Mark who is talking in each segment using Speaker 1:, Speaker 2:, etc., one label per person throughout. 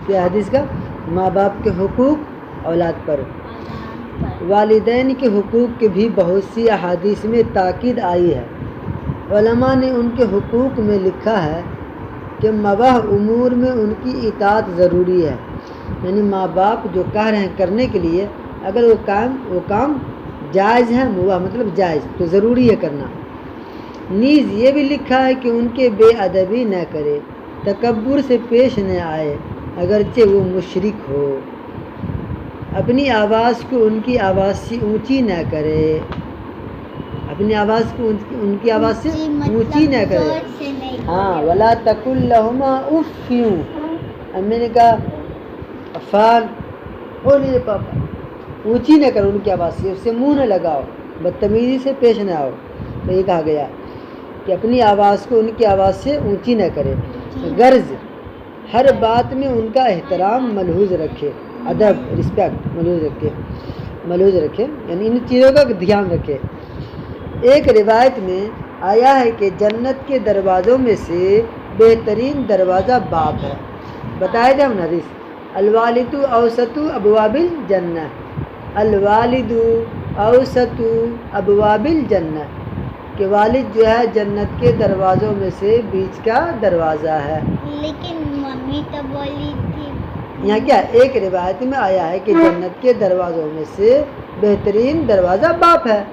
Speaker 1: کیا حدیث کا؟ ماں باپ کے حقوق اولاد پر، والدین کے حقوق کی بھی بہت سی احادیث میں تاکید آئی ہے۔ علماء نے ان کے حقوق میں لکھا ہے کہ مباح امور میں ان کی اطاعت ضروری ہے، یعنی ماں باپ جو کہہ رہے ہیں کرنے کے لیے، اگر وہ کام جائز ہے، مباح مطلب جائز، تو ضروری ہے کرنا۔ نیز یہ بھی لکھا ہے کہ ان کے بے ادبی نہ کرے، تکبر سے پیش نہ آئے اگرچہ وہ مشرک ہو، اپنی آواز کو ان کی آواز سے اونچی نہ کرے، اپنی آواز کو ان کی آواز سے اونچی نہ کرے۔ ہاں، ولا تقل لہما اف، امی نے کہا عفان بولیے پاپا، اونچی نہ کرو ان کی آواز سے، اس سے منہ نہ لگاؤ، بدتمیزی سے پیش نہ آؤ۔ تو یہ کہا گیا کہ اپنی آواز کو ان کی آواز سے اونچی نہ کرے، غرض ہر بات میں ان کا احترام ملحوظ رکھے، ادب رسپیکٹ ملحوظ رکھے، یعنی ان چیزوں کا دھیان رکھے۔ ایک روایت میں آیا ہے کہ جنت کے دروازوں میں سے بہترین دروازہ باپ ہے۔ بتایا تھا ہم نے حدیث، الوالد اوسط ابواب الجنہ، الوالد اوسط ابواب الجنہ، کہ والد جو ہے جنت کے دروازوں میں سے بیچ کا دروازہ ہے۔
Speaker 2: لیکن ممی تو بولی تھی
Speaker 1: یہاں کیا ایک روایت میں آیا ہے کہ جنت کے دروازوں میں سے بہترین دروازہ باپ ہے۔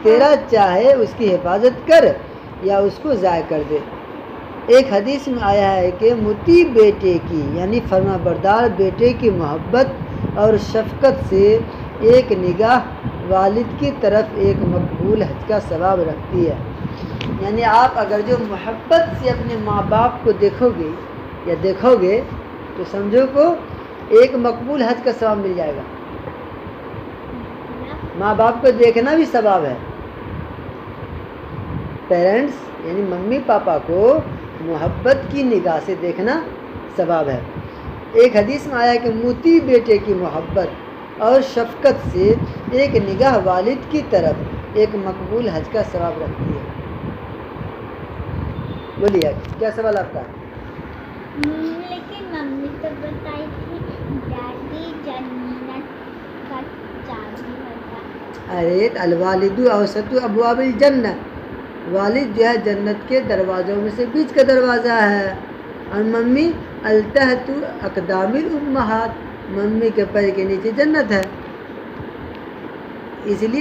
Speaker 1: تیرا چاہے اس کی حفاظت کر یا اس کو ضائع کر دے۔ ایک حدیث میں آیا ہے کہ مطیع بیٹے کی، یعنی فرما بردار بیٹے کی محبت اور شفقت سے ایک نگاہ والد کی طرف ایک مقبول حج کا ثواب رکھتی ہے۔ یعنی آپ اگر جو محبت سے اپنے ماں باپ کو دیکھو گے تو سمجھو کو ایک مقبول حج کا ثواب مل جائے گا۔ ماں باپ کو دیکھنا بھی ثواب ہے۔ پیرنٹس یعنی ممی پاپا کو محبت کی نگاہ سے دیکھنا ثواب ہے۔ ایک حدیث میں آیا کہ مطیع بیٹے کی محبت اور شفقت سے ایک نگاہ والد کی طرف ایک مقبول حج کا ثواب رکھتی ہے۔ بولیے کیا سوال آپ کا؟
Speaker 2: لیکن ممی تو بتائی تھی ڈیڈی جنت کا چابی ہوتا۔
Speaker 1: ارے الوالد اوسط ابواب الجنہ، والد جو ہے جنت کے دروازوں میں سے بیچ کا دروازہ ہے، اور ممی التحت اقدام الامہات، ممی کے پیر کے نیچے جنت ہے، اس لیے